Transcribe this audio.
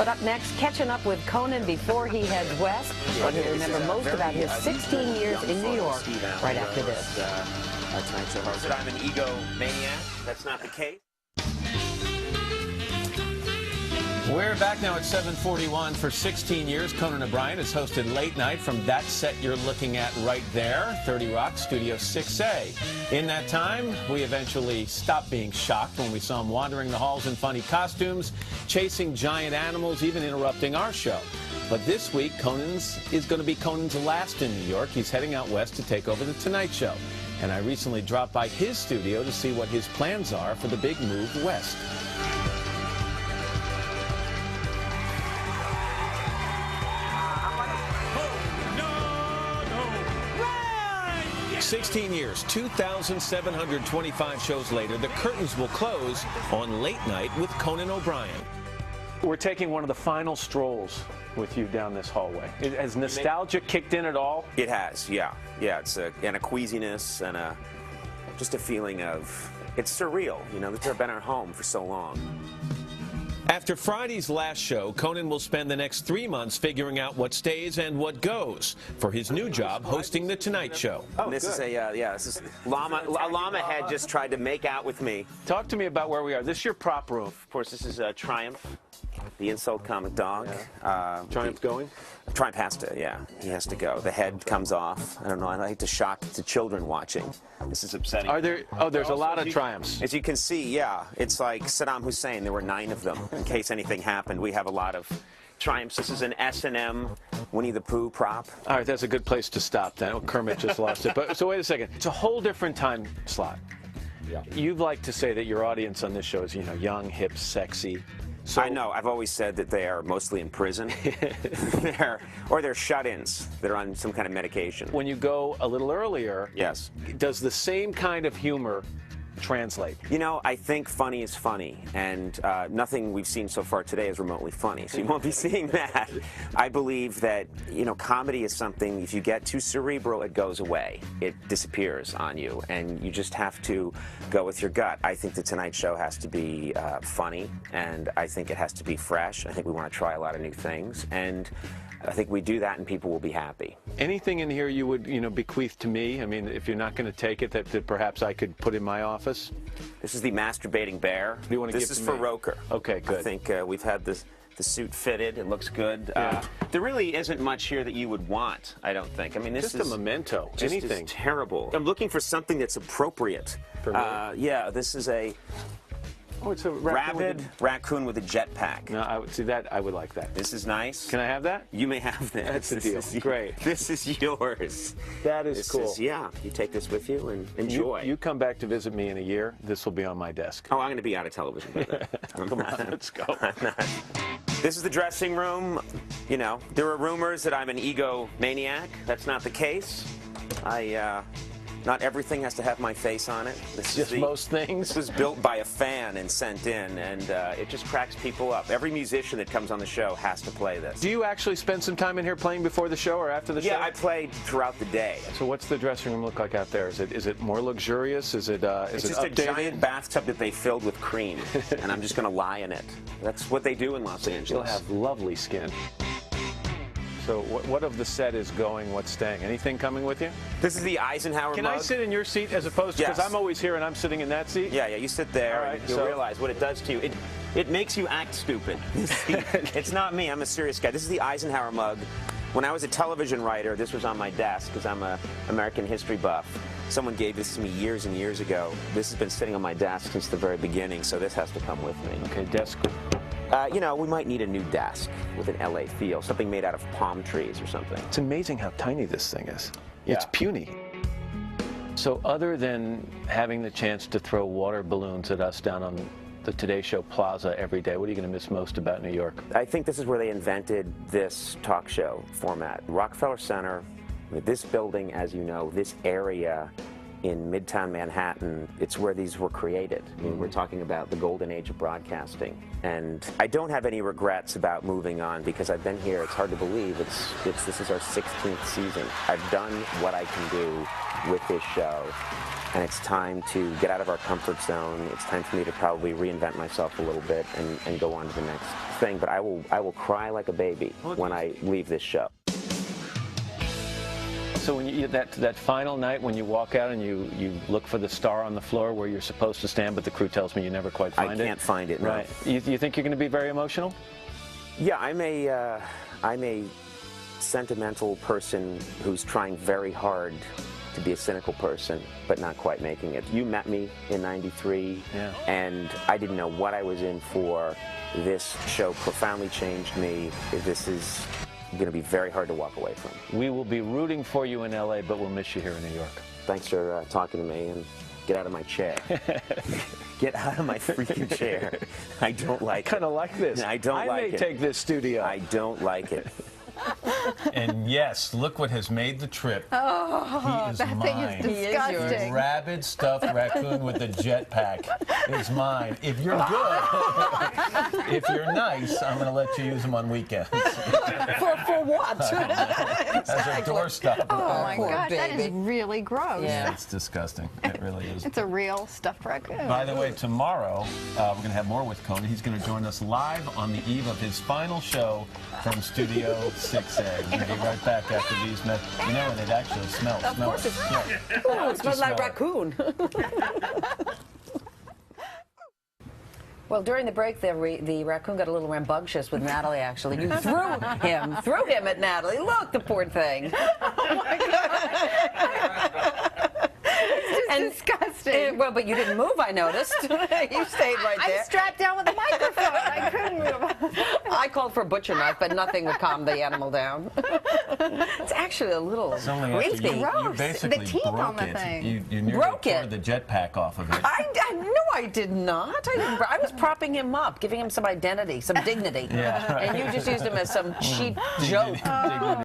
But up next, catching up with Conan before he heads west. What he'll remember most about his 16 years in New York right after this. I'm an egomaniac. That's not the case. We're back now at 7:41. For 16 years, Conan O'Brien has hosted Late Night from that set you're looking at right there, 30 Rock Studio 6A. In that time, we eventually stopped being shocked when we saw him wandering the halls in funny costumes, chasing giant animals, even interrupting our show. But this week, Conan's is going to be Conan's last in New York. He's heading out west to take over The Tonight Show. And I recently dropped by his studio to see what his plans are for the big move west. 16 years, 2,725 shows later, the curtains will close on Late Night with Conan O'Brien. We're taking one of the final strolls with you down this hallway. Has nostalgia kicked in at all? It has, yeah. Yeah, it's and a queasiness and just a feeling of, it's surreal, you know, that they've been our home for so long. After Friday's last show, Conan will spend the next 3 months figuring out what stays and what goes for his new job hosting The Tonight Show. Oh, this is this is a llama head just tried to make out with me. Talk to me about where we are. This is your prop room. Of course, this is Triumph, the insult comic dog. Yeah. Triumph going? Triumph has to, yeah. He has to go. The head comes off. I don't know. I like to shock the children watching. This is upsetting. Are there? Oh, there's a lot of Triumphs. As you can see, yeah. It's like Saddam Hussein. There were 9 of them. In case anything happened, we have a lot of Triumphs. This is an S&M Winnie the Pooh prop. All right, that's a good place to stop then. Oh, Kermit just lost it. But so wait a second. It's a whole different time slot. Yeah. You'd like to say that your audience on this show is, you know, young, hip, sexy. So, I know. I've always said that they are mostly in prison. They're shut-ins. They're on some kind of medication. When you go a little earlier, yes, does the same kind of humor translate? You know, I think funny is funny, and nothing we've seen so far today is remotely funny, so you won't be seeing that. I believe that, you know, comedy is something, if you get too cerebral, it goes away. It disappears on you, and you just have to go with your gut. I think The Tonight Show has to be funny, and I think it has to be fresh. I think we want to try a lot of new things, and I think we do that and people will be happy. Anything in here you would, you know, bequeath to me? I mean, if you're not going to take it, that perhaps I could put in my office? This is the masturbating bear. Do you want to This give is to for me? Roker. Okay, good. I think we've had the suit fitted. It looks good. Yeah. There really isn't much here that you would want, I don't think. I mean, this just a memento. Just Anything. Is terrible. I'm looking for something that's appropriate. For me? Yeah, this is a... Oh, it's a rabid raccoon with a jetpack. No, I would see that. I would like that. This is nice. Can I have that? You may have that. That's the deal. Great. This is yours. That is cool. Yeah, you take this with you and enjoy. You come back to visit me in a year. This will be on my desk. Oh, I'm going to be out of television by then. Come on, let's go. This is the dressing room. You know, there are rumors that I'm an egomaniac. That's not the case. Not everything has to have my face on it. Just most things? This was built by a fan and sent in, and it just cracks people up. Every musician that comes on the show has to play this. Do you actually spend some time in here playing before the show or after the show? Yeah, I played throughout the day. So what's the dressing room look like out there? Is it more luxurious? Is it it's just updated? A giant bathtub that they filled with cream, and I'm just going to lie in it. That's what they do in Los Angeles. You'll have lovely skin. So what of the set is going, what's staying? Anything coming with you? This is the Eisenhower Can mug. I sit in your seat as opposed to, because Yes. I'm always here and I'm sitting in that seat? Yeah, you sit there, All right, and you'll realize what it does to you. It makes you act stupid. It's not me, I'm a serious guy. This is the Eisenhower mug. When I was a television writer, this was on my desk, because I'm an American history buff. Someone gave this to me years and years ago. This has been sitting on my desk since the very beginning, so this has to come with me. Okay, desk. You know, we might need a new desk with an LA feel, something made out of palm trees or something. It's amazing how tiny this thing is. Yeah. It's puny. So other than having the chance to throw water balloons at us down on the Today Show Plaza every day, what are you going to miss most about New York? I think this is where they invented this talk show format. Rockefeller Center, with this building, as you know, this area in Midtown Manhattan. It's where these were created. I mean, we're talking about the golden age of broadcasting. And I don't have any regrets about moving on because I've been here. It's hard to believe. This is our 16th season. I've done what I can do with this show. And it's time to get out of our comfort zone. It's time for me to probably reinvent myself a little bit and go on to the next thing. But I will cry like a baby when I leave this show. So when that final night when you walk out and you look for the star on the floor where you're supposed to stand, but the crew tells me you never quite find it. I can't find it. No. Right. You think you're going to be very emotional? Yeah, I'm a sentimental person who's trying very hard to be a cynical person, but not quite making it. You met me in '93, yeah, and I didn't know what I was in for. This show profoundly changed me. This is going to be very hard to walk away from. We will be rooting for you in LA, but we'll miss you here in New York. Thanks for talking to me, and get out of my chair. Get out of my freaking chair. I don't like it. I kind of like this. I don't like it. I may take this studio. I don't like it. And yes, look what has made the trip. Oh, he is that mine. thing is disgusting. The rabid stuffed raccoon with the jetpack is mine. If you're good, if you're nice, I'm going to let you use them on weekends. For what? As a doorstop. Oh my Poor gosh, that baby. is really gross. Yeah. It's disgusting. It really is. It's a real stuffed raccoon. By the way, tomorrow we're going to have more with Conan. He's going to join us live on the eve of his final show from Studio 6A. We're going to be right back after these minutes. You know, and it actually smells. Of course it smells. Oh, it smells like raccoon. Well, during the break, the raccoon got a little rambunctious with Natalie, actually. You threw him at Natalie. Look, the poor thing. Oh, my God. It's disgusting. Well, but you didn't move, I noticed. You stayed right there. I'm strapped down with a microphone. I couldn't move. I called for a butcher knife, but nothing would calm the animal down. It's actually a little It's only after creepy. you Gross. basically The teeth broke on the it. thing. You nearly Broke tore it. the jetpack off of it. No, I did not. I was propping him up, giving him some identity, some dignity. Yeah, right. And you just used him as some cheap joke. Dignity.